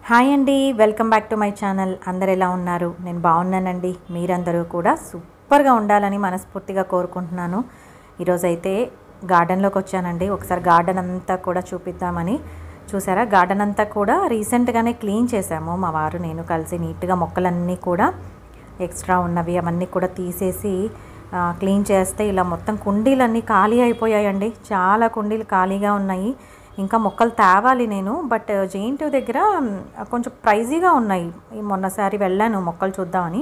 Hi అండి, welcome back to my channel. అందరు ఎలా ఉన్నారు? నేను బాగున్నానండి. మీరందరూ కూడా సూపర్గా ఉండాలని మనస్ఫూర్తిగా కోరుకుంటున్నాను. ఈరోజైతే గార్డెన్లోకి వచ్చానండి. ఒకసారి గార్డెన్ అంతా కూడా చూపిద్దామని. చూసారా, గార్డెన్ అంతా కూడా రీసెంట్గానే క్లీన్ చేశాము. మా వారు నేను కలిసి నీట్గా మొక్కలన్నీ కూడా ఎక్స్ట్రా ఉన్నవి అవన్నీ కూడా తీసేసి క్లీన్ చేస్తే ఇలా మొత్తం కుండీలన్నీ ఖాళీ అయిపోయాయండి. చాలా కుండీలు ఖాళీగా ఉన్నాయి. ఇంకా మొక్కలు తేవాలి నేను, బట్ జేఎన్‌టీయూ దగ్గర కొంచెం ప్రైజీగా ఉన్నాయి. మొన్నసారి వెళ్ళాను మొక్కలు చూద్దామని,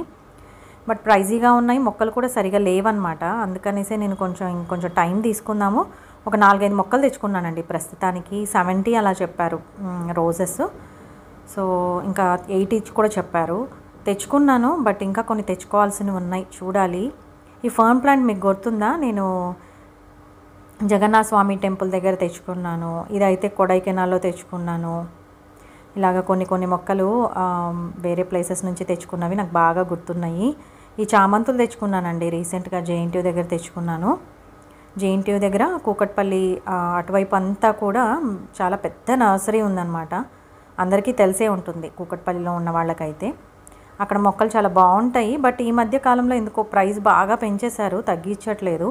బట్ ప్రైజీగా ఉన్నాయి. మొక్కలు కూడా సరిగా లేవన్నమాట. అందుకనేసి నేను ఇంకొంచెం టైం తీసుకుందాము. ఒక 4-5 మొక్కలు తెచ్చుకున్నానండి. ప్రస్తుతానికి 70 అలా చెప్పారు రోజెస్. సో ఇంకా 8 ఇచ్చి కూడా చెప్పారు. తెచ్చుకున్నాను, బట్ ఇంకా కొన్ని తెచ్చుకోవాల్సినవి ఉన్నాయి, చూడాలి. ఈ ఫర్న్ ప్లాంట్ మీకు గుర్తుందా? నేను జగన్నాథ స్వామి టెంపుల్ దగ్గర తెచ్చుకున్నాను. ఇదైతే కొడైకెనాల్లో తెచ్చుకున్నాను. ఇలాగ కొన్ని మొక్కలు వేరే ప్లేసెస్ నుంచి తెచ్చుకున్నవి నాకు బాగా గుర్తున్నాయి. ఈ చామంతులు తెచ్చుకున్నానండి రీసెంట్గా. జేఎన్‌టీయూ దగ్గర తెచ్చుకున్నాను. జేఎన్‌టీయూ దగ్గర కూకట్పల్లి అటువైపు అంతా కూడా చాలా పెద్ద నర్సరీ ఉందన్నమాట. అందరికీ తెలిసే ఉంటుంది కూకట్పల్లిలో ఉన్న వాళ్ళకైతే. అక్కడ మొక్కలు చాలా బాగుంటాయి. బట్ ఈ మధ్య కాలంలో ఎందుకో ప్రైస్ బాగా పెంచేశారు, తగ్గించట్లేదు.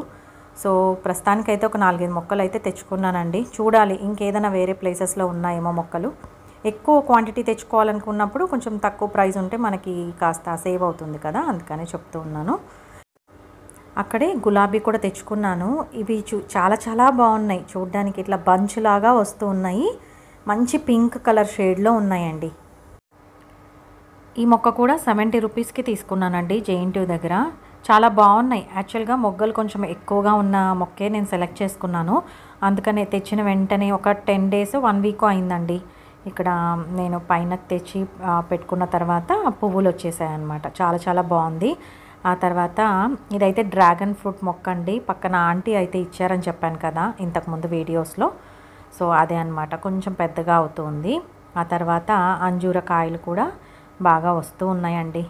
సో ప్రస్తుతానికైతే ఒక 4-5 మొక్కలు అయితే తెచ్చుకున్నానండి. చూడాలి ఇంకేదైనా వేరే ప్లేసెస్లో ఉన్నాయేమో మొక్కలు. ఎక్కువ క్వాంటిటీ తెచ్చుకోవాలనుకున్నప్పుడు కొంచెం తక్కువ ప్రైస్ ఉంటే మనకి కాస్త సేవ్ అవుతుంది కదా, అందుకనే చెప్తూ ఉన్నాను. అక్కడే గులాబీ కూడా తెచ్చుకున్నాను. ఇవి చాలా చాలా బాగున్నాయి చూడడానికి. ఇట్లా బంచ్ లాగా వస్తూ ఉన్నాయి. మంచి పింక్ కలర్ షేడ్లో ఉన్నాయండి. ఈ మొక్క కూడా 70 రూపీస్కి తీసుకున్నానండి జేఎన్‌టీయూ దగ్గర. చాలా బాగున్నాయి. యాక్చువల్గా మొగ్గలు కొంచెం ఎక్కువగా ఉన్న మొక్కే నేను సెలెక్ట్ చేసుకున్నాను. అందుకనే తెచ్చిన వెంటనే ఒక 10 డేస్ 1 వీక్ అయిందండి. ఇక్కడ నేను పైన తెచ్చి పెట్టుకున్న తర్వాత పువ్వులు వచ్చేసాయి అన్నమాట. చాలా చాలా బాగుంది. ఆ తర్వాత ఇదైతే డ్రాగన్ ఫ్రూట్ మొక్క అండి. పక్కన ఆంటీ అయితే ఇచ్చారని చెప్పాను కదా ఇంతకుముందు వీడియోస్లో. సో అదే అన్నమాట, కొంచెం పెద్దగా అవుతుంది. ఆ తర్వాత అంజూర కాయలు కూడా బాగా వస్తూ ఉన్నాయండి.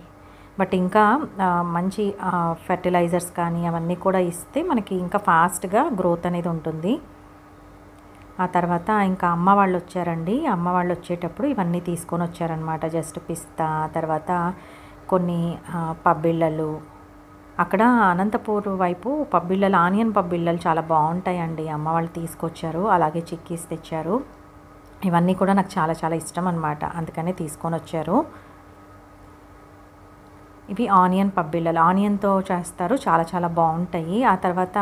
బట్ ఇంకా మంచి ఫెర్టిలైజర్స్ కానీ అవన్నీ కూడా ఇస్తే మనకి ఇంకా ఫాస్ట్గా గ్రోత్ అనేది ఉంటుంది. ఆ తర్వాత ఇంకా అమ్మ వాళ్ళు వచ్చారండి. అమ్మ వాళ్ళు వచ్చేటప్పుడు ఇవన్నీ తీసుకొని వచ్చారనమాట. జస్ట్ పిస్తా, తర్వాత కొన్ని పబ్బిళ్ళలు. అక్కడ అనంతపూర్ వైపు పబ్బిళ్ళలు, ఆనియన్ పబ్బిళ్ళలు చాలా బాగుంటాయండి. అమ్మ వాళ్ళు తీసుకొచ్చారు. అలాగే చిక్కీస్ తెచ్చారు. ఇవన్నీ కూడా నాకు చాలా చాలా ఇష్టం అనమాట, అందుకనే తీసుకొని వచ్చారు. ఇవి ఆనియన్ పబ్బిళ్ళలు, ఆనియన్తో చేస్తారు, చాలా చాలా బాగుంటాయి. ఆ తర్వాత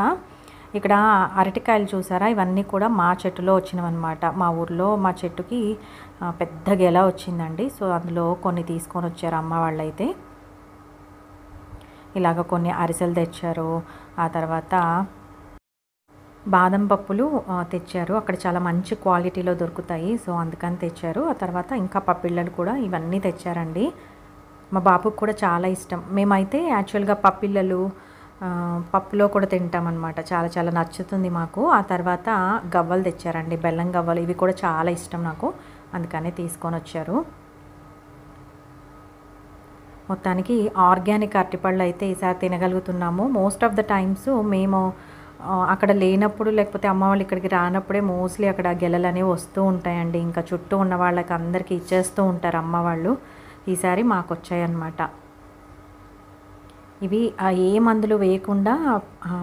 ఇక్కడ అరటికాయలు చూసారా, ఇవన్నీ కూడా మా చెట్టులో వచ్చినవన్నమాట. మా ఊర్లో మా చెట్టుకి పెద్ద గెల వచ్చిందండి. సో అందులో కొన్ని తీసుకొని వచ్చారు అమ్మ వాళ్ళైతే. ఇలాగ కొన్ని అరిసెలు తెచ్చారు. ఆ తర్వాత బాదం పప్పులు తెచ్చారు. అక్కడ చాలా మంచి క్వాలిటీలో దొరుకుతాయి, సో అందుకని తెచ్చారు. ఆ తర్వాత ఇంకా పప్పిళ్ళలు కూడా ఇవన్నీ తెచ్చారండి. మా బాబుకి కూడా చాలా ఇష్టం. మేమైతే యాక్చువల్గా పప్పిళ్ళలు పప్పులో కూడా తింటామన్నమాట. చాలా చాలా నచ్చుతుంది మాకు. ఆ తర్వాత గవ్వలు తెచ్చారండి, బెల్లం గవ్వలు. ఇవి కూడా చాలా ఇష్టం నాకు, అందుకనే తీసుకొని వచ్చారు. మొత్తానికి ఆర్గానిక్ అరటిపళ్ళు అయితే ఈసారి తినగలుగుతున్నాము. మోస్ట్ ఆఫ్ ద టైమ్స్ మేము అక్కడ లేనప్పుడు, లేకపోతే అమ్మ వాళ్ళు ఇక్కడికి రానప్పుడే మోస్ట్లీ అక్కడ గెలలు అనేవి వస్తూ ఉంటాయండి. ఇంకా చుట్టూ ఉన్న వాళ్ళకి అందరికీ ఇచ్చేస్తూ ఉంటారు అమ్మ వాళ్ళు. ఈసారి మాకు వచ్చాయన్నమాట. ఇవి ఏ మందులు వేయకుండా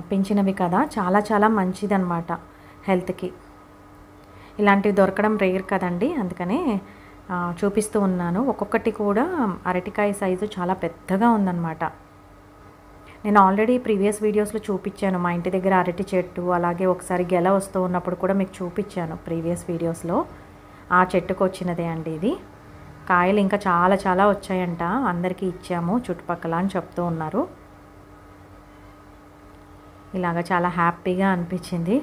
పెంచినవి కదా, చాలా చాలా మంచిదన్నమాట హెల్త్కి. ఇలాంటివి దొరకడం రేర్ కదండి, అందుకనే చూపిస్తూ ఉన్నాను. ఒక్కొక్కటి కూడా అరటికాయ సైజు చాలా పెద్దగా ఉందన్నమాట. నేను ఆల్రెడీ ప్రీవియస్ వీడియోస్లో చూపించాను. మా ఇంటి దగ్గర అరటి చెట్టు, అలాగే ఒకసారి గెల వస్తూ ఉన్నప్పుడు కూడా మీకు చూపించాను ప్రీవియస్ వీడియోస్లో. ఆ చెట్టుకు వచ్చినదే అండి ఇది. కాయలు ఇంకా చాలా చాలా వచ్చాయంట, అందరికీ ఇచ్చాము చుట్టుపక్కల అని చెప్తూ ఉన్నారు. ఇలాగ చాలా హ్యాపీగా అనిపించింది.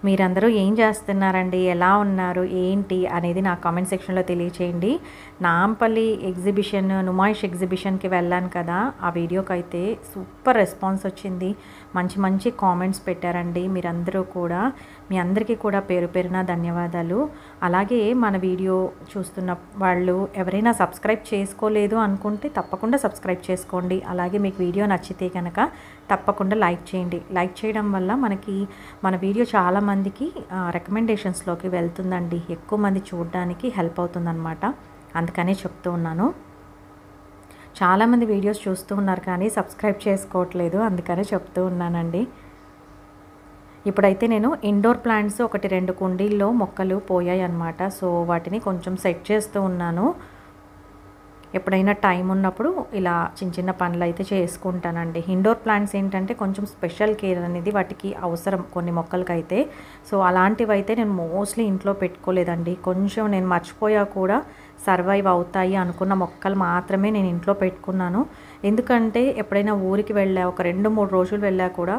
మీరందరూ ఏం చేస్తున్నారండి, ఎలా ఉన్నారు, ఏంటి అనేది నా కామెంట్ సెక్షన్లో తెలియచేయండి. నాంపల్లి ఎగ్జిబిషన్, నుమాయిష్ ఎగ్జిబిషన్కి వెళ్ళాను కదా, ఆ వీడియోకి అయితే సూపర్ రెస్పాన్స్ వచ్చింది. మంచి మంచి కామెంట్స్ పెట్టారండి మీరందరూ కూడా. మీ అందరికీ కూడా పేరు పేరున ధన్యవాదాలు. అలాగే మన వీడియో చూస్తున్న వాళ్ళు ఎవరైనా సబ్స్క్రైబ్ చేసుకోలేదు అనుకుంటే తప్పకుండా సబ్స్క్రైబ్ చేసుకోండి. అలాగే మీకు వీడియో నచ్చితే కనుక తప్పకుండా లైక్ చేయండి. లైక్ చేయడం వల్ల మనకి మన వీడియో చాలామందికి రికమెండేషన్స్లోకి వెళ్తుందండి. ఎక్కువ మంది చూడడానికి హెల్ప్ అవుతుందన్నమాట. అందుకనే చెప్తూ ఉన్నాను. చాలామంది వీడియోస్ చూస్తూ ఉన్నారు కానీ సబ్స్క్రైబ్ చేసుకోవట్లేదు, అందుకనే చెప్తూ ఉన్నానండి. ఇప్పుడైతే నేను ఇండోర్ ప్లాంట్స్ 1-2 కుండీల్లో మొక్కలు పోయాయి అన్నమాట. సో వాటిని కొంచెం సెట్ చేస్తూ ఉన్నాను. ఎప్పుడైనా టైం ఉన్నప్పుడు ఇలా చిన్న చిన్న పనులు అయితే చేసుకుంటానండి. ఇండోర్ ప్లాంట్స్ ఏంటంటే కొంచెం స్పెషల్ కేర్ అనేది వాటికి అవసరం కొన్ని మొక్కలకైతే. సో అలాంటివి అయితే నేను మోస్ట్లీ ఇంట్లో పెట్టుకోలేదండి. కొంచెం నేను మర్చిపోయా కూడా సర్వైవ్ అవుతాయి అనుకున్న మొక్కలు మాత్రమే నేను ఇంట్లో పెట్టుకున్నాను. ఎందుకంటే ఎప్పుడైనా ఊరికి వెళ్ళా, ఒక 2-3 రోజులు వెళ్ళా కూడా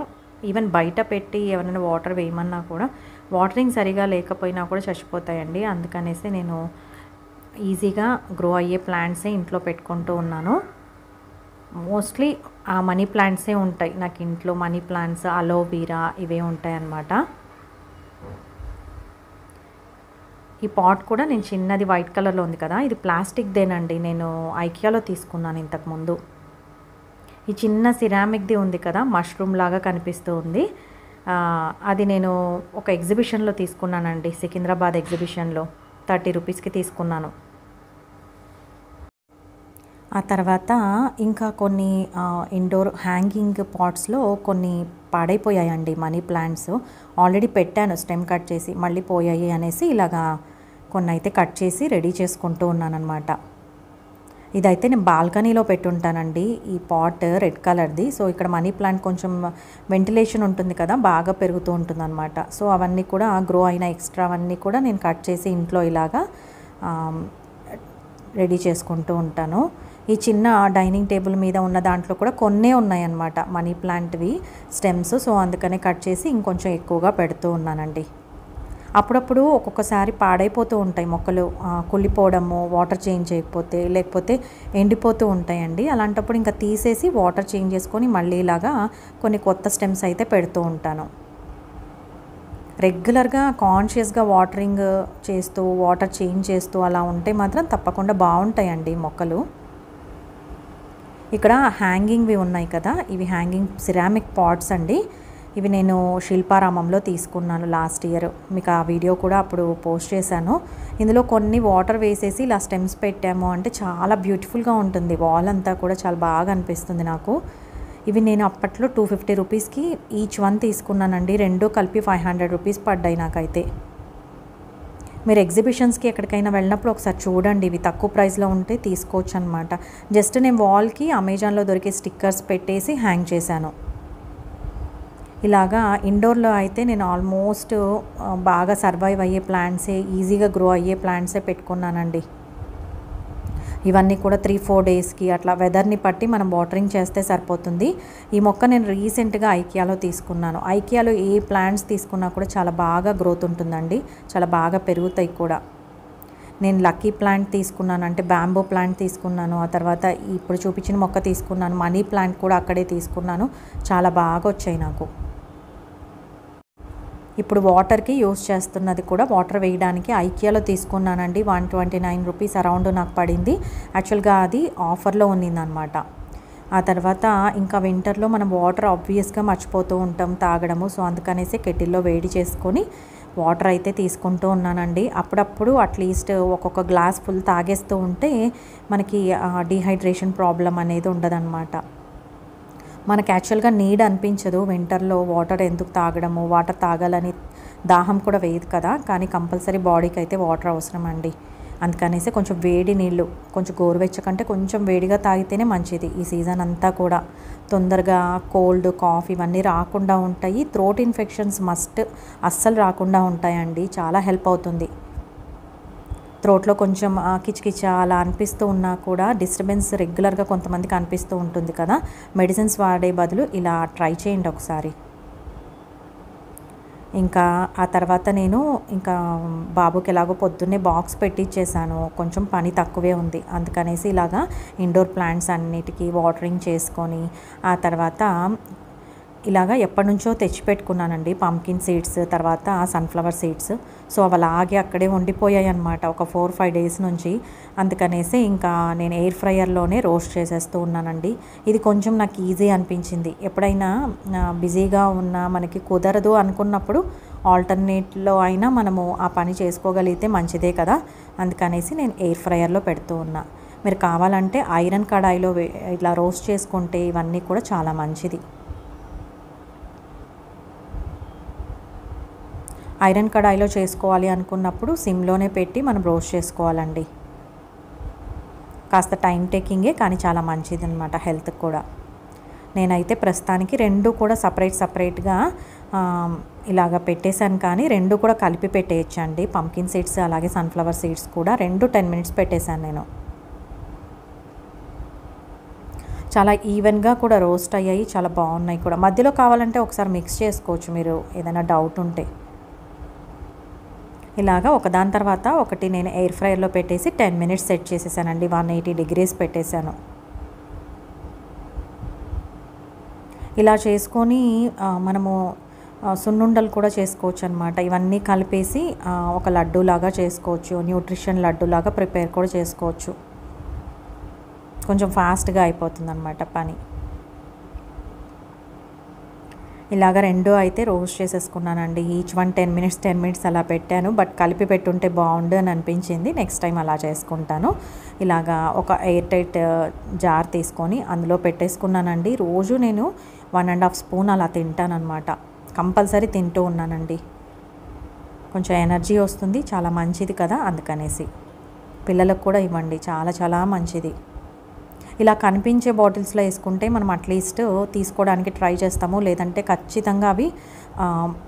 ఈవెన్ బయట పెట్టి ఎవరైనా వాటర్ వేయమన్నా కూడా వాటరింగ్ సరిగా లేకపోయినా కూడా చచ్చిపోతాయండి. అందుకనేసి నేను ఈజీగా గ్రో అయ్యే ప్లాంట్సే ఇంట్లో పెట్టుకుంటూ ఉన్నాను. మోస్ట్లీ ఆ మనీ ప్లాంట్సే ఉంటాయి నాకు ఇంట్లో. మనీ ప్లాంట్స్, అలోవీరా ఇవే ఉంటాయి అన్నమాట. ఈ పాట్ కూడా నేను చిన్నది వైట్ కలర్లో ఉంది కదా, ఇది ప్లాస్టిక్దేనండి. నేను ఐకియాలో తీసుకున్నాను ఇంతకుముందు. ఈ చిన్న సిరామిక్ది ఉంది కదా, మష్రూమ్ లాగా కనిపిస్తూ ఉంది. అది నేను ఒక ఎగ్జిబిషన్లో తీసుకున్నానండి, సికింద్రాబాద్ ఎగ్జిబిషన్లో 30 రూపీస్కి తీసుకున్నాను. ఆ తర్వాత ఇంకా కొన్ని ఇండోర్ హ్యాంగింగ్ పాట్స్లో కొన్ని పాడైపోయాయండి మనీ ప్లాంట్స్. ఆల్రెడీ పెట్టాను స్టెమ్ కట్ చేసి, మళ్ళీ పోయాయి అనేసి ఇలాగా కొన్ని అయితే కట్ చేసి రెడీ చేసుకుంటూ ఉన్నాను అనమాట. ఇదైతే నేను బాల్కనీలో పెట్టుంటానండి ఈ పాట్, రెడ్ కలర్ది. సో ఇక్కడ మనీ ప్లాంట్ కొంచెం వెంటిలేషన్ ఉంటుంది కదా, బాగా పెరుగుతూ ఉంటుంది అనమాట. సో అవన్నీ కూడా గ్రో అయిన ఎక్స్ట్రా అవన్నీ కూడా నేను కట్ చేసి ఇంట్లో ఇలాగా రెడీ చేసుకుంటూ ఉంటాను. ఈ చిన్న డైనింగ్ టేబుల్ మీద ఉన్న దాంట్లో కూడా కొన్నే ఉన్నాయన్నమాట మనీ ప్లాంట్వి స్టెమ్స్. సో అందుకనే కట్ చేసి ఇంకొంచెం ఎక్కువగా పెడుతూ ఉన్నానండి. అప్పుడప్పుడు ఒక్కొక్కసారి పాడైపోతూ ఉంటాయి మొక్కలు, కుళ్ళిపోవడము, వాటర్ చేంజ్ చేయకపోతే, లేకపోతే ఎండిపోతూ ఉంటాయండి. అలాంటప్పుడు ఇంకా తీసేసి వాటర్ చేంజ్ చేసుకొని మళ్ళీ ఇలాగా కొన్ని కొత్త స్టెమ్స్ అయితే పెడుతూ ఉంటాను. రెగ్యులర్గా కాన్షియస్గా వాటరింగ్ చేస్తూ వాటర్ చేంజ్ చేస్తూ అలా ఉంటే మాత్రం తప్పకుండా బాగుంటాయండి మొక్కలు. ఇక్కడ హ్యాంగింగ్వి ఉన్నాయి కదా, ఇవి హ్యాంగింగ్ సిరామిక్ పాట్స్ అండి. ఇవి నేను శిల్పారామంలో తీసుకున్నాను లాస్ట్ ఇయర్. మీకు ఆ వీడియో కూడా అప్పుడు పోస్ట్ చేశాను. ఇందులో కొన్ని వాటర్ వేసేసి ఇలా స్టెమ్స్ పెట్టాము అంటే చాలా బ్యూటిఫుల్గా ఉంటుంది. వాల్ అంతా కూడా చాలా బాగా అనిపిస్తుంది నాకు. ఇవి నేను అప్పట్లో 250 రూపీస్కి ఈచ్ వన్ తీసుకున్నానండి. రెండు కలిపి 500 రూపీస్ పడ్డాయి నాకైతే. మీరు ఎగ్జిబిషన్స్కి ఎక్కడికైనా వెళ్ళినప్పుడు ఒకసారి చూడండి, ఇవి తక్కువ ప్రైస్లో ఉంటే తీసుకోవచ్చు అనమాట. జస్ట్ నేను వాల్కి అమెజాన్లో దొరికే స్టిక్కర్స్ పెట్టేసి హ్యాంగ్ చేశాను. ఇలాగా ఇండోర్లో అయితే నేను ఆల్మోస్ట్ బాగా సర్వైవ్ అయ్యే ప్లాంట్సే, ఈజీగా గ్రో అయ్యే ప్లాంట్సే పెట్టుకున్నానండి. ఇవన్నీ కూడా 3-4 డేస్కి అట్లా వెదర్ని బట్టి మనం వాటరింగ్ చేస్తే సరిపోతుంది. ఈ మొక్క నేను రీసెంట్గా ఐకియాలో తీసుకున్నాను. ఐకియాలో ఏ ప్లాంట్స్ తీసుకున్నా కూడా చాలా బాగా గ్రోత్ ఉంటుందండి, చాలా బాగా పెరుగుతాయి కూడా. నేను లక్కీ ప్లాంట్ తీసుకున్నాను, అంటే బ్యాంబో ప్లాంట్ తీసుకున్నాను. ఆ తర్వాత ఇప్పుడు చూపించిన మొక్క తీసుకున్నాను. మనీ ప్లాంట్ కూడా అక్కడే తీసుకున్నాను. చాలా బాగా వచ్చాయి నాకు. ఇప్పుడు వాటర్కి యూస్ చేస్తున్నది కూడా వాటర్ వేయడానికి ఐకియాలో తీసుకున్నానండి. 129 రూపీస్ అరౌండ్ నాకు పడింది. యాక్చువల్గా అది ఆఫర్లో ఉన్నిందనమాట. ఆ తర్వాత ఇంకా వింటర్లో మనం వాటర్ ఆబ్వియస్గా మర్చిపోతూ ఉంటాం తాగడము. సో అందుకనేసి కెటిల్లో వేడి చేసుకొని వాటర్ అయితే తీసుకుంటూ ఉన్నానండి. అప్పుడప్పుడు అట్లీస్ట్ ఒక్కొక్క గ్లాస్ ఫుల్ తాగేస్తూ ఉంటే మనకి డీహైడ్రేషన్ ప్రాబ్లం అనేది ఉండదన్నమాట. మనకు యాక్చువల్గా నీడ్ అనిపించదు వింటర్లో వాటర్ ఎందుకు తాగడము, వాటర్ తాగాలని దాహం కూడా వేయదు కదా, కానీ కంపల్సరీ బాడీకి అయితే వాటర్ అవసరం అండి. అందుకనేసి కొంచెం వేడి నీళ్ళు, కొంచెం గోరువెచ్చకంటే కొంచెం వేడిగా తాగితేనే మంచిది. ఈ సీజన్ అంతా కూడా తొందరగా కోల్డ్, కాఫ్ ఇవన్నీ రాకుండా ఉంటాయి. థ్రోట్ ఇన్ఫెక్షన్స్ అస్సలు రాకుండా ఉంటాయండి. చాలా హెల్ప్ అవుతుంది. థ్రోట్లో కొంచెం కిచకిచ అలా అనిపిస్తూ ఉన్నా కూడా డిస్టర్బెన్స్ రెగ్యులర్గా కొంతమందికి అనిపిస్తూ ఉంటుంది కదా, మెడిసిన్స్ వాడే బదులు ఇలా ట్రై చేయండి ఒకసారి. ఇంకా ఆ తర్వాత నేను ఇంకా బాబుకి ఎలాగో పొద్దున్నే బాక్స్ పెట్టిచ్చేసాను, కొంచెం పని తక్కువే ఉంది. అందుకనేసి ఇలాగా ఇండోర్ ప్లాంట్స్ అన్నిటికీ వాటరింగ్ చేసుకొని ఆ తర్వాత ఇలాగా ఎప్పటి నుంచో తెచ్చిపెట్టుకున్నానండి పంకిన్ సీడ్స్, తర్వాత సన్ఫ్లవర్ సీడ్స్. సో అవి అలాగే అక్కడే ఉండిపోయాయి అనమాట ఒక 4-5 డేస్ నుంచి. అందుకనేసి ఇంకా నేను ఎయిర్ ఫ్రైయర్లోనే రోస్ట్ చేసేస్తూ ఉన్నానండి. ఇది కొంచెం నాకు ఈజీ అనిపించింది. ఎప్పుడైనా బిజీగా ఉన్నా మనకి కుదరదు అనుకున్నప్పుడు ఆల్టర్నేట్లో అయినా మనము ఆ పని చేసుకోగలిగితే మంచిదే కదా. అందుకనేసి నేను ఎయిర్ ఫ్రైయర్లో పెడుతూ ఉన్నా. మీరు కావాలంటే ఐరన్ కడాయిలో ఇట్లా రోస్ట్ చేసుకుంటే ఇవన్నీ కూడా చాలా మంచిది. ఐరన్ కడాయిలో చేసుకోవాలి అనుకున్నప్పుడు సిమ్లోనే పెట్టి మనం రోస్ట్ చేసుకోవాలండి. కాస్త టైం టేకింగే కానీ చాలా మంచిది అనమాట హెల్త్కి కూడా. నేనైతే ప్రస్తుతానికి రెండు కూడా సపరేట్గా ఇలాగ పెట్టేశాను, కానీ రెండు కూడా కలిపి పెట్టేయచ్చండి. పంకిన్ సీడ్స్ అలాగే సన్ఫ్లవర్ సీడ్స్ కూడా రెండు 10 మినిట్స్ పెట్టేశాను నేను. చాలా ఈవెన్గా కూడా రోస్ట్ అయ్యాయి, చాలా బాగున్నాయి కూడా. మధ్యలో కావాలంటే ఒకసారి మిక్స్ చేసుకోవచ్చు మీరు ఏదైనా డౌట్ ఉంటే. ఇలాగా ఒకదాని తర్వాత ఒకటి నేను ఎయిర్ ఫ్రైయర్లో పెట్టేసి 10 మినిట్స్ సెట్ చేసేసానండి. 180 డిగ్రీస్ పెట్టేశాను. ఇలా చేసుకొని మనము సున్నుండలు కూడా చేసుకోవచ్చు అనమాట. ఇవన్నీ కలిపేసి ఒక లడ్డూలాగా చేసుకోవచ్చు, న్యూట్రిషన్ లడ్డూలాగా ప్రిపేర్ కూడా చేసుకోవచ్చు. కొంచెం ఫాస్ట్గా అయిపోతుంది అనమాట పని. ఇలాగ రెండు అయితే రోస్ట్ చేసేసుకున్నానండి. ఈచ్ వన్ 10 మినిట్స్ అలా పెట్టాను. బట్ కలిపి పెట్టుంటే బాగుండు అని అనిపించింది. నెక్స్ట్ టైం అలా చేసుకుంటాను. ఇలాగా ఒక ఎయిర్ టైట్ జార్ తీసుకొని అందులో పెట్టేసుకున్నానండి. రోజు నేను 1.5 స్పూన్ అలా తింటానమాట. కంపల్సరీ తింటూ ఉన్నానండి. కొంచెం ఎనర్జీ వస్తుంది, చాలా మంచిది కదా. అందుకనేసి పిల్లలకు కూడా ఇవ్వండి, చాలా మంచిది. ఇలా కనిపించే బాటిల్స్లో వేసుకుంటే మనం అట్లీస్ట్ తీసుకోవడానికి ట్రై చేస్తాము. లేదంటే ఖచ్చితంగా అవి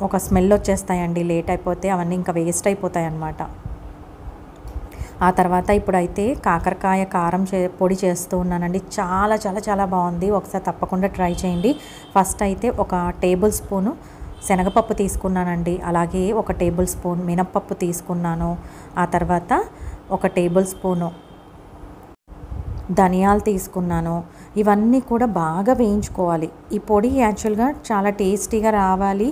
ఒక స్మెల్ వచ్చేస్తాయండి. లేట్ అయిపోతే అవన్నీ ఇంకా వేస్ట్ అయిపోతాయి అన్నమాట. ఆ తర్వాత ఇప్పుడైతే కాకరకాయ కారం పొడి చేస్తూ ఉన్నానండి. చాలా బాగుంది. ఒకసారి తప్పకుండా ట్రై చేయండి. ఫస్ట్ అయితే ఒక టేబుల్ స్పూను శనగపప్పు తీసుకున్నానండి. అలాగే ఒక టేబుల్ స్పూన్ మినప్పప్పు తీసుకున్నాను. ఆ తర్వాత ఒక టేబుల్ స్పూను ధనియాలు తీసుకున్నాను. ఇవన్నీ కూడా బాగా వేయించుకోవాలి. ఈ పొడి యాక్చువల్గా చాలా టేస్టీగా రావాలి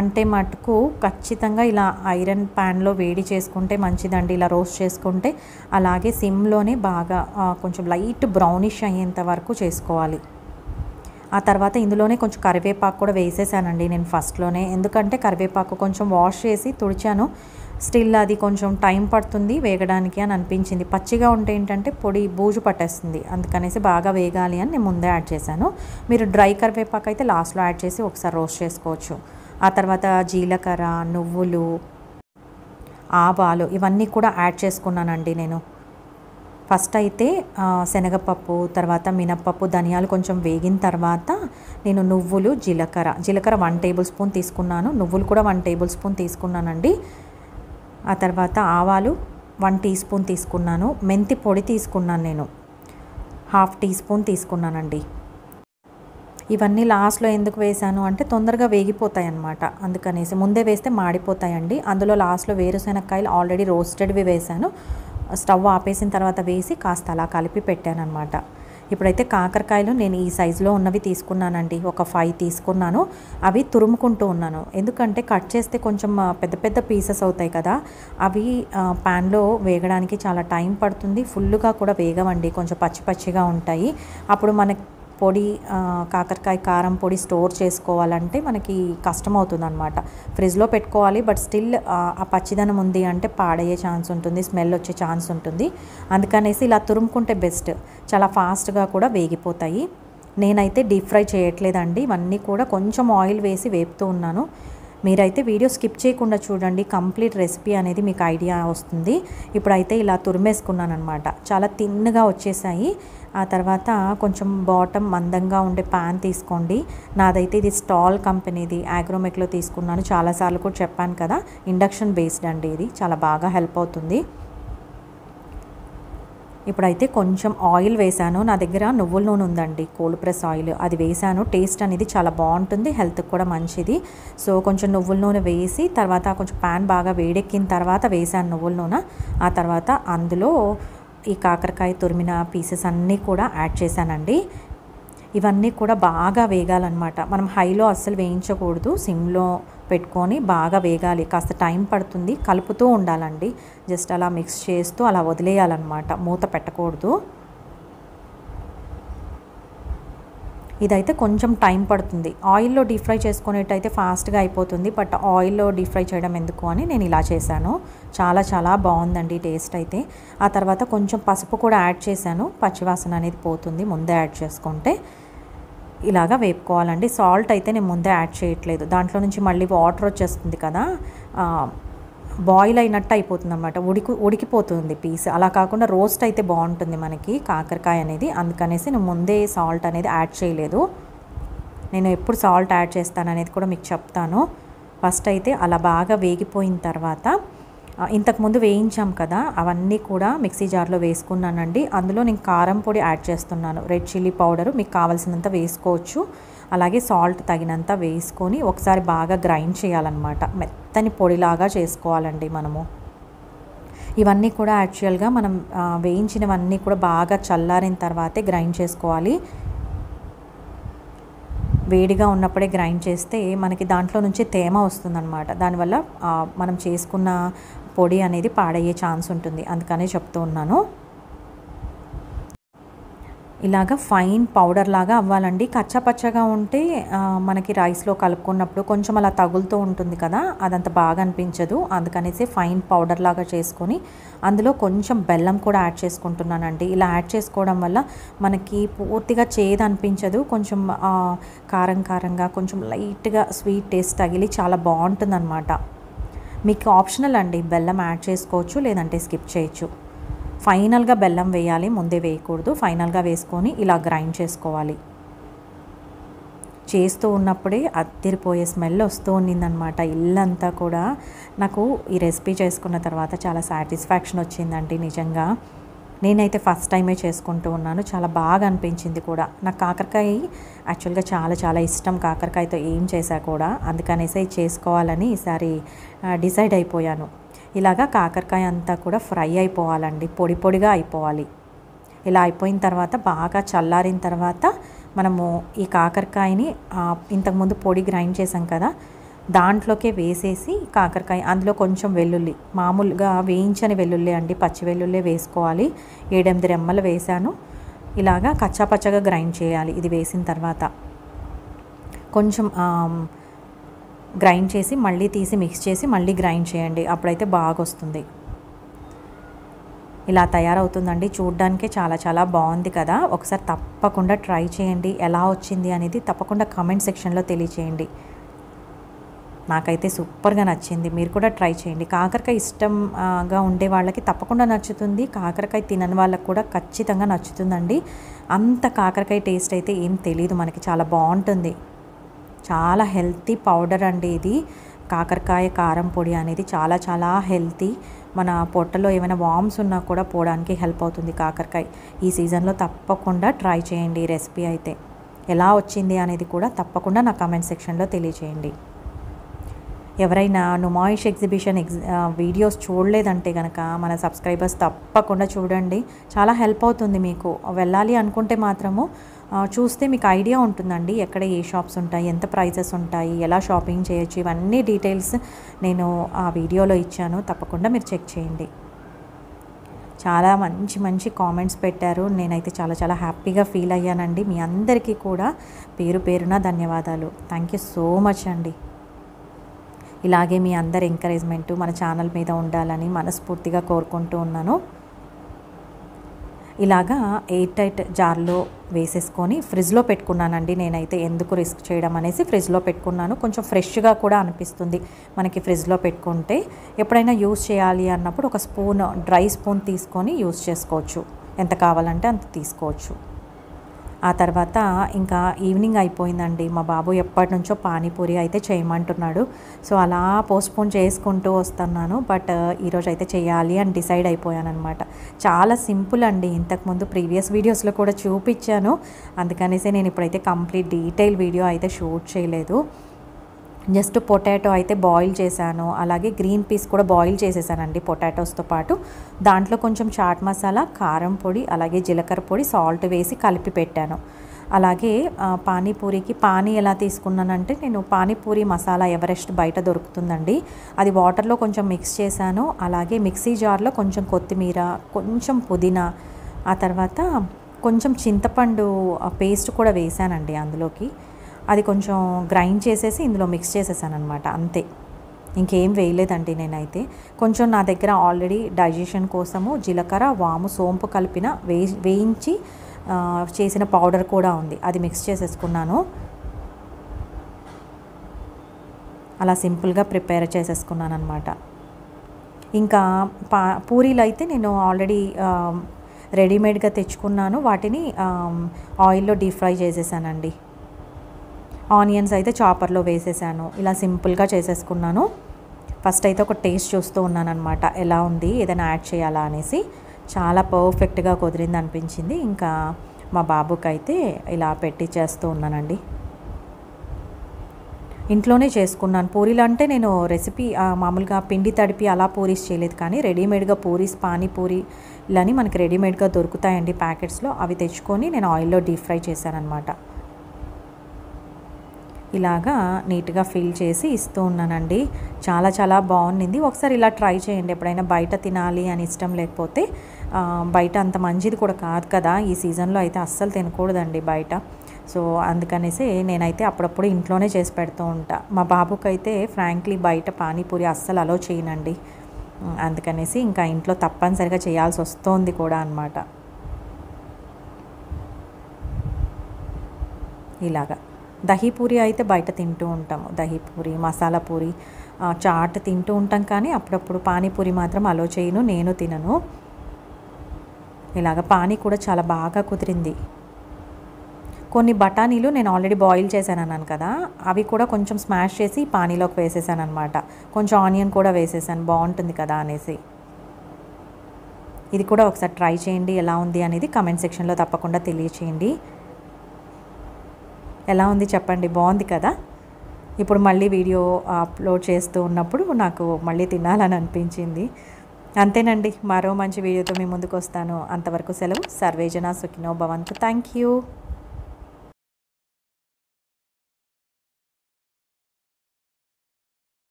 అంటే మటుకు ఖచ్చితంగా ఇలా ఐరన్ ప్యాన్లో వేడి చేసుకుంటే మంచిదండి. ఇలా రోస్ట్ చేసుకుంటే అలాగే సిమ్లోనే బాగా కొంచెం లైట్ బ్రౌనిష్ అయ్యేంత వరకు చేసుకోవాలి. ఆ తర్వాత ఇందులోనే కొంచెం కరివేపాకు కూడా వేసేసానండి నేను ఫస్ట్లోనే. ఎందుకంటే కరివేపాకు కొంచెం వాష్ చేసి తుడిచాను. స్టిల్ అది కొంచెం టైం పడుతుంది వేగడానికి అని అనిపించింది. పచ్చిగా ఉంటే ఏంటంటే పొడి బూజు పట్టేస్తుంది. అందుకనేసి బాగా వేగాలి అని నేను ముందే యాడ్ చేశాను. మీరు డ్రై కరివేపాకు అయితే లాస్ట్లో యాడ్ చేసి ఒకసారి రోస్ట్ చేసుకోవచ్చు. ఆ తర్వాత జీలకర్ర, నువ్వులు, ఆవాలు ఇవన్నీ కూడా యాడ్ చేసుకున్నానండి నేను. ఫస్ట్ అయితే శనగపప్పు, తర్వాత మినప్పప్పు, ధనియాలు కొంచెం వేగిన తర్వాత నేను నువ్వులు, జీలకర్ర 1 టేబుల్ స్పూన్ తీసుకున్నాను. నువ్వులు కూడా 1 టేబుల్ స్పూన్ తీసుకున్నానండి. ఆ తర్వాత ఆవాలు 1 టీ స్పూన్ తీసుకున్నాను. మెంతి పొడి తీసుకున్నాను నేను 1/2 టీ స్పూన్ తీసుకున్నానండి. ఇవన్నీ లాస్ట్లో ఎందుకు వేసాను అంటే తొందరగా వేగిపోతాయి అన్నమాట. అందుకనేసి ముందే వేస్తే మాడిపోతాయండి. అందులో లాస్ట్లో వేరుశెనక్కాయలు ఆల్రెడీ రోస్టెడ్వి వేసాను. స్టవ్ ఆపేసిన తర్వాత వేసి కాస్త అలా కలిపి పెట్టాను అనమాట. ఇప్పుడైతే కాకరకాయలు నేను ఈ సైజులో ఉన్నవి తీసుకున్నానండి. ఒక 5 తీసుకున్నాను. అవి తురుముకుంటూ ఉన్నాను. ఎందుకంటే కట్ చేస్తే కొంచెం పెద్ద పీసెస్ అవుతాయి కదా. అవి ప్యాన్లో వేగడానికి చాలా టైం పడుతుంది. ఫుల్గా కూడా వేగవండి, కొంచెం పచ్చిగా ఉంటాయి. అప్పుడు మనకి పొడి కాకరకాయ కారం పొడి స్టోర్ చేసుకోవాలంటే మనకి కష్టమవుతుంది అనమాట. ఫ్రిడ్జ్లో పెట్టుకోవాలి. బట్ స్టిల్ ఆ పచ్చిదనం ఉంది అంటే పాడయ్యే ఛాన్స్ ఉంటుంది, స్మెల్ వచ్చే ఛాన్స్ ఉంటుంది. అందుకనేసి ఇలా తురుముకుంటే బెస్ట్. చాలా ఫాస్ట్గా కూడా వేగిపోతాయి. నేనైతే డీప్ ఫ్రై చేయట్లేదండి. ఇవన్నీ కూడా కొంచెం ఆయిల్ వేసి వేపుతూ ఉన్నాను. మీరైతే వీడియో స్కిప్ చేయకుండా చూడండి. కంప్లీట్ రెసిపీ అనేది మీకు ఐడియా వస్తుంది. ఇప్పుడైతే ఇలా తురిమేసుకున్నాను అనమాట. చాలా తిన్నగా వచ్చేసాయి. ఆ తర్వాత కొంచెం బాటమ్ మందంగా ఉండే ప్యాన్ తీసుకోండి. నాదైతే ఇది స్టాల్ కంపెనీది, ఆగ్రోమెక్లో తీసుకున్నాను. చాలాసార్లు కూడా చెప్పాను కదా, ఇండక్షన్ బేస్డ్ అండి. ఇది చాలా బాగా హెల్ప్ అవుతుంది. ఇప్పుడైతే కొంచెం ఆయిల్ వేసాను. నా దగ్గర నువ్వుల నూనె ఉందండి, కోల్డ్ ప్రెస్ ఆయిల్, అది వేసాను. టేస్ట్ అనేది చాలా బాగుంటుంది, హెల్త్కి కూడా మంచిది. సో కొంచెం నువ్వుల నూనె వేసి తర్వాత కొంచెం ప్యాన్ బాగా వేడెక్కిన తర్వాత వేసాను నువ్వుల నూనె. ఆ తర్వాత అందులో ఈ కాకరకాయ తురిమిన పీసెస్ అన్నీ కూడా యాడ్ చేశానండి. ఇవన్నీ కూడా బాగా వేగాలన్నమాట. మనం హైలో అస్సలు వేయించకూడదు, సిమ్లో పెట్టుకొని బాగా వేగాలి. కాస్త టైం పడుతుంది, కలుపుతూ ఉండాలండి. జస్ట్ అలా మిక్స్ చేస్తూ అలా వదిలేయాలన్నమాట, మూత పెట్టకూడదు. ఇదైతే కొంచెం టైం పడుతుంది. ఆయిల్లో డీప్ ఫ్రై చేసుకునేటైతే ఫాస్ట్గా అయిపోతుంది, బట్ ఆయిల్లో డీప్ ఫ్రై చేయడం ఎందుకు అని నేను ఇలా చేశాను. చాలా చాలా బాగుందండి టేస్ట్ అయితే. ఆ తర్వాత కొంచెం పసుపు కూడా యాడ్ చేశాను, పచ్చివాసన అనేది పోతుంది ముందే యాడ్ చేసుకుంటే. ఇలాగా వేపుకోవాలండి. సాల్ట్ అయితే నేను ముందే యాడ్ చేయట్లేదు, దాంట్లో నుంచి మళ్ళీ వాటర్ వచ్చేస్తుంది కదా, బాయిల్ అయినట్టు అయిపోతుంది అన్నమాట, ఉడికిపోతుంది పీస్. అలా కాకుండా రోస్ట్ అయితే బాగుంటుంది మనకి కాకరకాయ అనేది, అందుకనేసి నేను ముందే సాల్ట్ అనేది యాడ్ చేయలేదు. నేను ఎప్పుడు సాల్ట్ యాడ్ చేస్తాననేది కూడా మీకు చెప్తాను. ఫస్ట్ అయితే అలా బాగా వేగిపోయిన తర్వాత ఇంతకుముందు వేయించాం కదా, అవన్నీ కూడా మిక్సీ జార్లో వేసుకున్నానండి. అందులో నేను కారం పొడి యాడ్ చేస్తున్నాను, రెడ్ చిల్లీ పౌడరు మీకు కావాల్సినంత వేసుకోవచ్చు. అలాగే సాల్ట్ తగినంత వేసుకొని ఒకసారి బాగా గ్రైండ్ చేయాలన్నమాట, మెత్తని పొడిలాగా చేసుకోవాలండి మనము. ఇవన్నీ కూడా యాక్చువల్గా మనం వేయించినవన్నీ కూడా బాగా చల్లారిన తర్వాతే గ్రైండ్ చేసుకోవాలి. వేడిగా ఉన్నప్పుడే గ్రైండ్ చేస్తే మనకి దాంట్లో నుంచి తేమ వస్తుందన్నమాట, దానివల్ల మనం చేసుకున్న పొడి అనేది పాడయ్యే ఛాన్స్ ఉంటుంది, అందుకనే చెప్తూ ఉన్నాను. ఇలాగ ఫైన్ పౌడర్ లాగా అవ్వాలండి. కచ్చాపచ్చగా ఉంటే మనకి రైస్లో కలుపుకున్నప్పుడు కొంచెం అలా తగులుతూ ఉంటుంది కదా, అదంత బాగా అనిపించదు. అందుకనేసి ఫైన్ పౌడర్ లాగా చేసుకొని అందులో కొంచెం బెల్లం కూడా యాడ్ చేసుకుంటున్నానండి. ఇలా యాడ్ చేసుకోవడం వల్ల మనకి పూర్తిగా చేదు అనిపించదు, కొంచెం కారం కారంగా కొంచెం లైట్గా స్వీట్ టేస్ట్ తగిలి చాలా బాగుంటుందన్నమాట. మీకు ఆప్షనల్ అండి, బెల్లం యాడ్ చేసుకోవచ్చు లేదంటే స్కిప్ చేయొచ్చు. ఫైనల్గా బెల్లం వేయాలి, ముందే వేయకూడదు. ఫైనల్గా వేసుకొని ఇలా గ్రైండ్ చేసుకోవాలి. చేస్తూ ఉన్నప్పుడే అదిరిపోయే స్మెల్ వస్తూ ఉన్నిందనమాట ఇల్లంతా కూడా. నాకు ఈ రెసిపీ చేసుకున్న తర్వాత చాలా సాటిస్ఫాక్షన్ వచ్చిందండి నిజంగా. నేనైతే ఫస్ట్ టైమే చేసుకుంటూ ఉన్నాను, చాలా బాగా అనిపించింది కూడా. నాకు కాకరకాయ యాక్చువల్గా చాలా చాలా ఇష్టం, కాకరకాయతో ఏం చేశా కూడా, అందుకనేసి చేసుకోవాలని ఈసారి డిసైడ్ అయిపోయాను. ఇలాగా కాకరకాయ అంతా కూడా ఫ్రై అయిపోవాలండి, పొడి పొడిగా అయిపోవాలి. ఇలా అయిపోయిన తర్వాత బాగా చల్లారిన తర్వాత మనము ఈ కాకరకాయని ఇంతకుముందు పొడి గ్రైండ్ చేసాం కదా, దాంట్లోకే వేసేసి కాకరకాయ, అందులో కొంచెం వెల్లుల్లి, మామూలుగా వేయించని వెల్లుల్లి అండి, పచ్చి వెల్లుల్లి వేసుకోవాలి. 7-8 రెమ్మలు వేసాను. ఇలాగా కచ్చాపచ్చగా గ్రైండ్ చేయాలి. ఇది వేసిన తర్వాత కొంచెం గ్రైండ్ చేసి మళ్ళీ తీసి మిక్స్ చేసి మళ్ళీ గ్రైండ్ చేయండి, అప్పుడైతే బాగా వస్తుంది. ఇలా తయారవుతుందండి. చూడ్డానికే చాలా చాలా బాగుంది కదా. ఒకసారి తప్పకుండా ట్రై చేయండి, ఎలా వచ్చింది అనేది తప్పకుండా కామెంట్ సెక్షన్లో తెలియచేయండి. నాకైతే సూపర్గా నచ్చింది, మీరు కూడా ట్రై చేయండి. కాకరకాయ ఇష్టంగా ఉండే వాళ్ళకి తప్పకుండా నచ్చుతుంది, కాకరకాయ తినని వాళ్ళకి కూడా ఖచ్చితంగా నచ్చుతుందండి. అంత కాకరకాయ టేస్ట్ అయితే ఏం తెలీదు మనకి, చాలా బాగుంటుంది. చాలా హెల్తీ పౌడర్ అండి ఇది. కాకరకాయ కారం పొడి అనేది చాలా చాలా హెల్తీ. మన పొట్టలో ఏమైనా వామ్స్ ఉన్నా కూడా పోవడానికి హెల్ప్ అవుతుంది కాకరకాయ. ఈ సీజన్లో తప్పకుండా ట్రై చేయండి ఈ రెసిపీ అయితే. ఎలా వచ్చింది అనేది కూడా తప్పకుండా నా కామెంట్ సెక్షన్లో తెలియచేయండి. ఎవరైనా నుమాయిష్ ఎగ్జిబిషన్ వీడియోస్ చూడలేదంటే కనుక మన సబ్స్క్రైబర్స్ తప్పకుండా చూడండి, చాలా హెల్ప్ అవుతుంది మీకు. వెళ్ళాలి అనుకుంటే మాత్రము చూస్తే మీకు ఐడియా ఉంటుందండి, ఎక్కడ ఏ షాప్స్ ఉంటాయి, ఎంత ప్రైజెస్ ఉంటాయి, ఎలా షాపింగ్ చేయొచ్చు, ఇవన్నీ డీటెయిల్స్ నేను ఆ వీడియోలో ఇచ్చాను, తప్పకుండా మీరు చెక్ చేయండి. చాలా మంచి మంచి కామెంట్స్ పెట్టారు, నేనైతే చాలా చాలా హ్యాపీగా ఫీల్ అయ్యానండి. మీ అందరికీ కూడా పేరు పేరున ధన్యవాదాలు. థ్యాంక్ యూ సో మచ్ అండి. ఇలాగే మీ అందరి ఎంకరేజ్మెంట్ మన ఛానల్ మీద ఉండాలని మనస్ఫూర్తిగా కోరుకుంటూ ఉన్నాను. ఇలాగా ఎయిర్ టైట్ జార్లో వేసేసుకొని ఫ్రిడ్జ్లో పెట్టుకున్నానండి. నేనైతే ఎందుకు రిస్క్ చేయడం అనేసి ఫ్రిడ్జ్లో పెట్టుకున్నాను. కొంచెం ఫ్రెష్గా కూడా అనిపిస్తుంది మనకి ఫ్రిడ్జ్లో పెట్టుకుంటే. ఎప్పుడైనా యూజ్ చేయాలి అన్నప్పుడు ఒక స్పూన్, డ్రై స్పూన్ తీసుకొని యూజ్ చేసుకోవచ్చు, ఎంత కావాలంటే అంత తీసుకోవచ్చు. ఆ తర్వాత ఇంకా ఈవినింగ్ అయిపోయిందండి. మా బాబు ఎప్పటి నుంచో పానీపూరి అయితే చేయమంటున్నాడు. సో అలా పోస్ట్పోన్ చేసుకుంటూ వస్తున్నాను, బట్ ఈరోజు అయితే చేయాలి అని డిసైడ్ అయిపోయాను అనమాట. చాలా సింపుల్ అండి, ఇంతకుముందు ప్రీవియస్ వీడియోస్లో కూడా చూపించాను, అందుకనేసి నేను ఇప్పుడైతే కంప్లీట్ డీటెయిల్ వీడియో అయితే షూట్ చేయలేదు. జస్ట్ పొటాటో అయితే బాయిల్ చేశాను, అలాగే గ్రీన్ పీస్ కూడా బాయిల్ చేసేసానండి పొటాటోస్తో పాటు. దాంట్లో కొంచెం చాట్ మసాలా, కారం పొడి, అలాగే జీలకర్ర పొడి, సాల్ట్ వేసి కలిపి పెట్టాను. అలాగే పానీపూరికి పానీ ఎలా తీసుకున్నానంటే, నేను పానీపూరి మసాలా ఎవరెస్ట్ బయట దొరుకుతుందండి. అది వాటర్లో కొంచెం మిక్స్ చేశాను. అలాగే మిక్సీ జార్లో కొంచెం కొత్తిమీర, కొంచెం పుదీనా, ఆ తర్వాత కొంచెం చింతపండు పేస్ట్ కూడా వేసానండి అందులోకి. అది కొంచెం గ్రైండ్ చేసేసి ఇందులో మిక్స్ చేసేసాను అనమాట, అంతే. ఇంకేం వేయలేదండి నేనైతే. కొంచెం నా దగ్గర ఆల్రెడీ డైజెషన్ కోసము జీలకర్ర, వాము, సోంపు కలిపిన వేయించి చేసిన పౌడర్ కూడా ఉంది. అది మిక్స్ చేసేసుకున్నాను. అలా సింపుల్గా ప్రిపేర్ చేసేసుకున్నాను అనమాట. ఇంకా పూరీలు అయితే నేను ఆల్రెడీ రెడీమేడ్గా తెచ్చుకున్నాను. వాటిని ఆయిల్లో డీప్ ఫ్రై చేసేసానండి. ఆనియన్స్ అయితే చాపర్లో వేసేసాను. ఇలా సింపుల్గా చేసేసుకున్నాను. ఫస్ట్ అయితే ఒక టేస్ట్ చూస్తూ ఉన్నాను అనమాట, ఎలా ఉంది, ఏదైనా యాడ్ చేయాలా అనేసి. చాలా పర్ఫెక్ట్గా కుదిరింది అనిపించింది. ఇంకా మా బాబుకి అయితే ఇలా పెట్టి చేస్తూ ఉన్నానండి. ఇంట్లోనే చేసుకున్నాను. పూరీలు అంటే నేను రెసిపీ మామూలుగా పిండి తడిపి అలా పూరీస్ చేయలేదు, కానీ రెడీమేడ్గా పూరీస్, పానీపూరీలని మనకి రెడీమేడ్గా దొరుకుతాయండి ప్యాకెట్స్లో. అవి తెచ్చుకొని నేను ఆయిల్లో డీప్ ఫ్రై చేశానమాట. ఇలాగా నీట్గా ఫిల్ చేసి ఇస్తూ ఉన్నానండి. చాలా చాలా బాగుంది. ఒకసారి ఇలా ట్రై చేయండి. ఎప్పుడైనా బయట తినాలి అని ఇష్టం లేకపోతే, బయట అంత మంచిది కూడా కాదు కదా, ఈ సీజన్లో అయితే అస్సలు తినకూడదండి బయట. సో అందుకనేసి నేనైతే అప్పుడప్పుడు ఇంట్లోనే చేసి పెడుతూ ఉంటా. మా బాబుకి అయితే ఫ్రాంక్లీ బయట పానీపూరి అస్సలు అలో చేయనండి. అందుకనేసి ఇంకా ఇంట్లో తప్పనిసరిగా చేయాల్సి వస్తుంది కూడా అన్నమాట. ఇలాగా దహీపూరి అయితే బయట తింటూ ఉంటాము. దహీపూరి, మసాలా పూరి, చాట్ తింటూ ఉంటాం, కానీ అప్పుడప్పుడు పానీపూరి మాత్రం అలో చేయను, నేను తినను. ఇలాగ పానీ కూడా చాలా బాగా కుదిరింది. కొన్ని బఠానీలు నేను ఆల్రెడీ బాయిల్ చేశాను అన్నాను కదా, అవి కూడా కొంచెం స్మాష్ చేసి పానీలోకి వేసేసాను అనమాట. కొంచెం ఆనియన్ కూడా వేసేసాను, బాగుంటుంది కదా అనేసి. ఇది కూడా ఒకసారి ట్రై చేయండి. ఎలా ఉంది అనేది కామెంట్ సెక్షన్లో తప్పకుండా తెలియచేయండి. ఎలా ఉంది చెప్పండి, బాగుంది కదా. ఇప్పుడు మళ్ళీ వీడియో అప్లోడ్ చేస్తూ ఉన్నప్పుడు నాకు మళ్ళీ తినాలని అనిపించింది. అంతేనండి, మరో మంచి వీడియోతో మీ ముందుకు వస్తాను. అంతవరకు సెలవు. సర్వేజన సుఖినో భవంతు. Thank you.